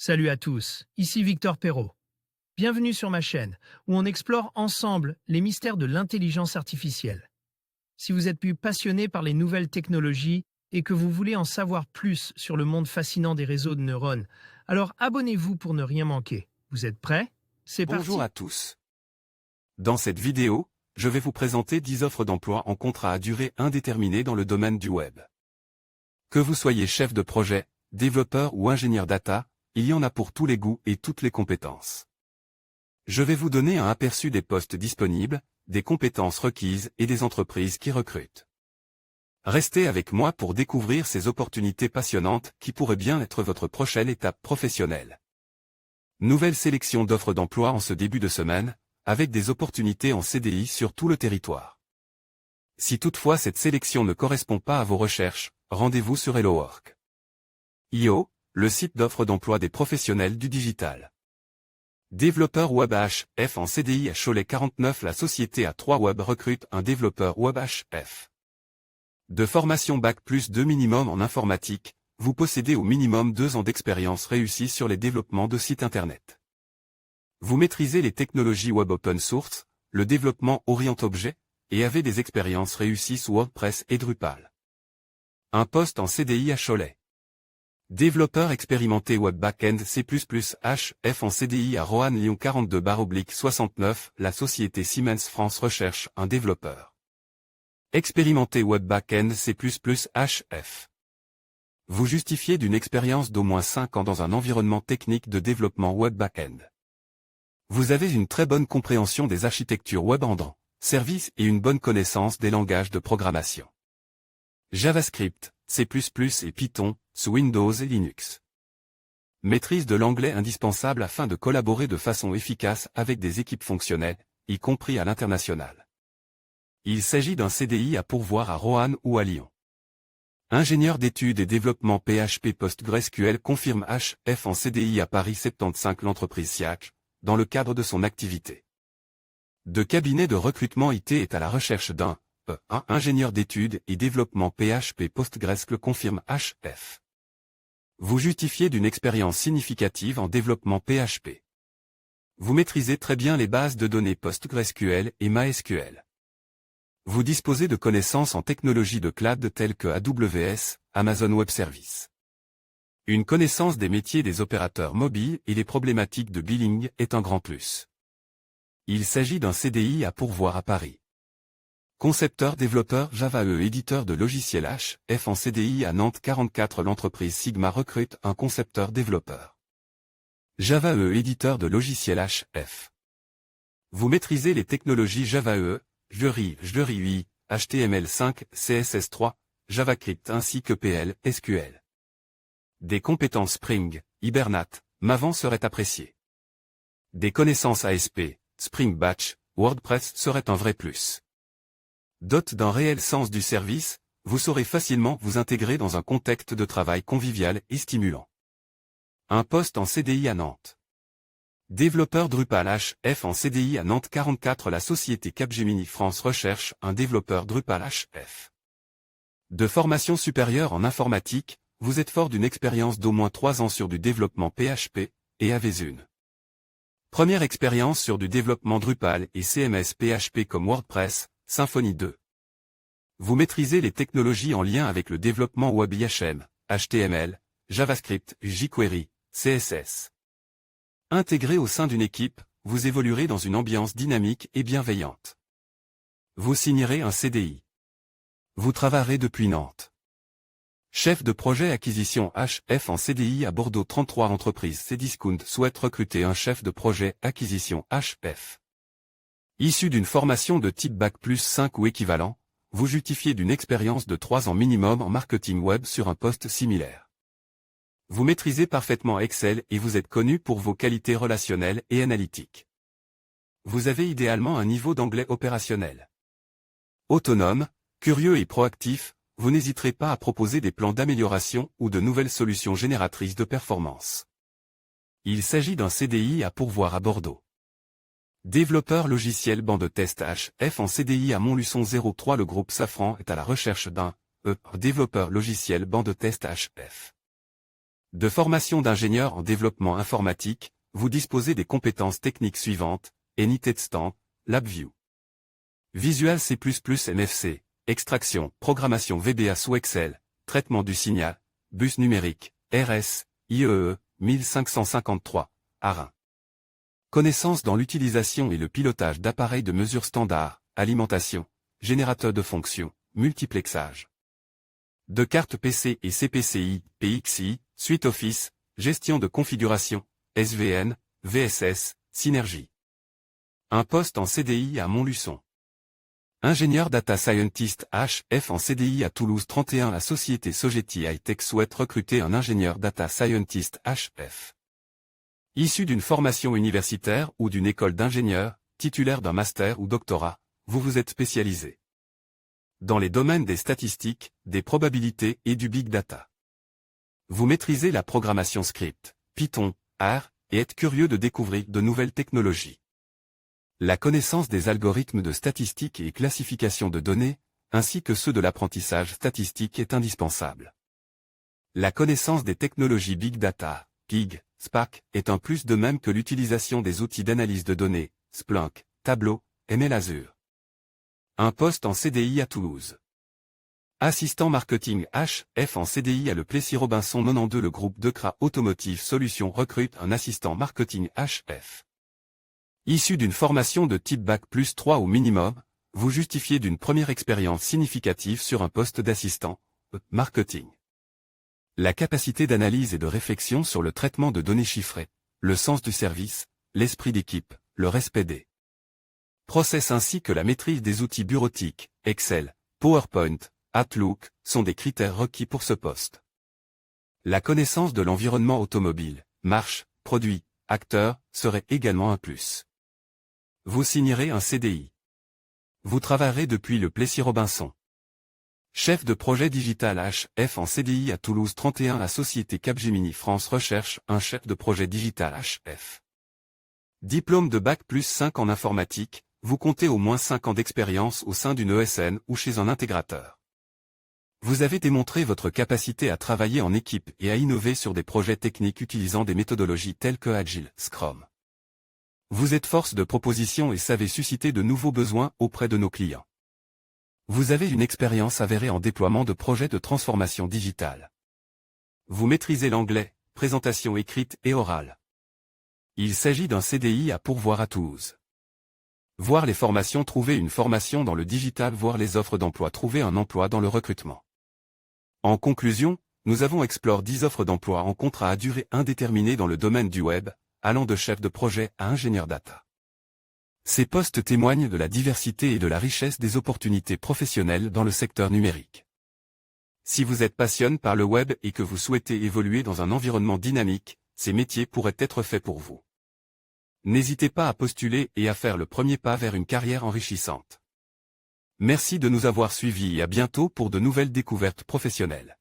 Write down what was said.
Salut à tous, ici Victor Perrault. Bienvenue sur ma chaîne, où on explore ensemble les mystères de l'intelligence artificielle. Si vous êtes plus passionné par les nouvelles technologies et que vous voulez en savoir plus sur le monde fascinant des réseaux de neurones, alors abonnez-vous pour ne rien manquer. Vous êtes prêts? C'est parti. Bonjour à tous. Dans cette vidéo, je vais vous présenter 10 offres d'emploi en contrat à durée indéterminée dans le domaine du web. Que vous soyez chef de projet, développeur ou ingénieur data, il y en a pour tous les goûts et toutes les compétences. Je vais vous donner un aperçu des postes disponibles, des compétences requises et des entreprises qui recrutent. Restez avec moi pour découvrir ces opportunités passionnantes qui pourraient bien être votre prochaine étape professionnelle. Nouvelle sélection d'offres d'emploi en ce début de semaine, avec des opportunités en CDI sur tout le territoire. Si toutefois cette sélection ne correspond pas à vos recherches, rendez-vous sur HelloWork. IO, le site d'offres d'emploi des professionnels du digital. Développeur Web HF en CDI à Cholet 49. La société A3 Web recrute un développeur Web HF. De formation Bac+2 minimum en informatique, vous possédez au minimum 2 ans d'expérience réussie sur les développements de sites Internet. Vous maîtrisez les technologies web open source, le développement orient-objet, et avez des expériences réussies sous WordPress et Drupal. Un poste en CDI à Cholet. Développeur expérimenté Web Backend C++ HF en CDI à Roanne Lyon 42/69. La société Siemens France recherche un développeur expérimenté Web Backend C++ HF. Vous justifiez d'une expérience d'au moins 5 ans dans un environnement technique de développement Web Backend. Vous avez une très bonne compréhension des architectures web en services et une bonne connaissance des langages de programmation. JavaScript, C++ et Python, sous Windows et Linux. Maîtrise de l'anglais indispensable afin de collaborer de façon efficace avec des équipes fonctionnelles, y compris à l'international. Il s'agit d'un CDI à pourvoir à Roanne ou à Lyon. Ingénieur d'études et développement PHP PostgreSQL confirme HF en CDI à Paris 75. L'entreprise SIAC, dans le cadre de son activité de cabinet de recrutement IT est à la recherche d'un ingénieur d'études et développement PHP PostgreSQL confirme HF. Vous justifiez d'une expérience significative en développement PHP. Vous maîtrisez très bien les bases de données PostgreSQL et MySQL. Vous disposez de connaissances en technologies de cloud telles que AWS, Amazon Web Services. Une connaissance des métiers des opérateurs mobiles et les problématiques de billing est un grand plus. Il s'agit d'un CDI à pourvoir à Paris. Concepteur-développeur Java éditeur de logiciels HF en CDI à Nantes 44. L'entreprise Sigma recrute un concepteur-développeur Java éditeur de logiciels HF. Vous maîtrisez les technologies Java Juri UI, HTML5, CSS3, JavaScript ainsi que PL, SQL. Des compétences Spring, Hibernate, Maven seraient appréciées. Des connaissances ASP, Spring Batch, WordPress seraient un vrai plus. Dote d'un réel sens du service, vous saurez facilement vous intégrer dans un contexte de travail convivial et stimulant. Un poste en CDI à Nantes. Développeur Drupal HF en CDI à Nantes 44. La société Capgemini France recherche un développeur Drupal HF. De formation supérieure en informatique, vous êtes fort d'une expérience d'au moins 3 ans sur du développement PHP, et avez une première expérience sur du développement Drupal et CMS PHP comme WordPress, Symfony 2. Vous maîtrisez les technologies en lien avec le développement web IHM, HTML, JavaScript, jQuery, CSS. Intégré au sein d'une équipe, vous évoluerez dans une ambiance dynamique et bienveillante. Vous signerez un CDI. Vous travaillerez depuis Nantes. Chef de projet acquisition HF en CDI à Bordeaux 33. Entreprise Cdiscount souhaite recruter un chef de projet acquisition HF. Issu d'une formation de type Bac+5 ou équivalent, vous justifiez d'une expérience de 3 ans minimum en marketing web sur un poste similaire. Vous maîtrisez parfaitement Excel et vous êtes connu pour vos qualités relationnelles et analytiques. Vous avez idéalement un niveau d'anglais opérationnel. Autonome, curieux et proactif, vous n'hésiterez pas à proposer des plans d'amélioration ou de nouvelles solutions génératrices de performance. Il s'agit d'un CDI à pourvoir à Bordeaux. Développeur logiciel banc de test HF en CDI à Montluçon 03. Le groupe Safran est à la recherche d'un développeur logiciel banc de test HF. De formation d'ingénieur en développement informatique, vous disposez des compétences techniques suivantes: AnyTestStamp, LabVIEW, Visual C++ MFC, extraction, programmation VBA sous Excel, traitement du signal, bus numérique, RS, IEEE, 1553, ARIN. Connaissance dans l'utilisation et le pilotage d'appareils de mesure standard, alimentation, générateur de fonctions, multiplexage. De cartes PC et CPCI, PXI, Suite Office, gestion de configuration, SVN, VSS, Synergie. Un poste en CDI à Montluçon. Ingénieur Data Scientist HF en CDI à Toulouse 31. La société Sogeti High-Tech souhaite recruter un ingénieur Data Scientist HF. Issu d'une formation universitaire ou d'une école d'ingénieur, titulaire d'un master ou doctorat, vous vous êtes spécialisé dans les domaines des statistiques, des probabilités et du big data. Vous maîtrisez la programmation script, Python, R, et êtes curieux de découvrir de nouvelles technologies. La connaissance des algorithmes de statistique et classification de données, ainsi que ceux de l'apprentissage statistique est indispensable. La connaissance des technologies big data, PIG, Spark, est un plus de même que l'utilisation des outils d'analyse de données, Splunk, Tableau, ML Azure. Un poste en CDI à Toulouse. Assistant marketing HF en CDI à Le Plessis-Robinson 92. Le groupe Decra Automotive Solutions recrute un assistant marketing HF. Issu d'une formation de type Bac+3 au minimum, vous justifiez d'une première expérience significative sur un poste d'assistant marketing. La capacité d'analyse et de réflexion sur le traitement de données chiffrées, le sens du service, l'esprit d'équipe, le respect des process ainsi que la maîtrise des outils bureautiques, Excel, PowerPoint, Outlook, sont des critères requis pour ce poste. La connaissance de l'environnement automobile, marque, produit, acteur, serait également un plus. Vous signerez un CDI. Vous travaillerez depuis Le Plessis-Robinson. Chef de projet digital HF en CDI à Toulouse 31. La société Capgemini France recherche un chef de projet digital HF. Diplôme de Bac+5 en informatique, vous comptez au moins 5 ans d'expérience au sein d'une ESN ou chez un intégrateur. Vous avez démontré votre capacité à travailler en équipe et à innover sur des projets techniques utilisant des méthodologies telles que Agile, Scrum. Vous êtes force de proposition et savez susciter de nouveaux besoins auprès de nos clients. Vous avez une expérience avérée en déploiement de projets de transformation digitale. Vous maîtrisez l'anglais, présentation écrite et orale. Il s'agit d'un CDI à pourvoir à Toulouse. Voir les formations, trouver une formation dans le digital, voir les offres d'emploi, trouver un emploi dans le recrutement. En conclusion, nous avons exploré 10 offres d'emploi en contrat à durée indéterminée dans le domaine du web, allant de chef de projet à ingénieur data. Ces postes témoignent de la diversité et de la richesse des opportunités professionnelles dans le secteur numérique. Si vous êtes passionné par le web et que vous souhaitez évoluer dans un environnement dynamique, ces métiers pourraient être faits pour vous. N'hésitez pas à postuler et à faire le premier pas vers une carrière enrichissante. Merci de nous avoir suivis et à bientôt pour de nouvelles découvertes professionnelles.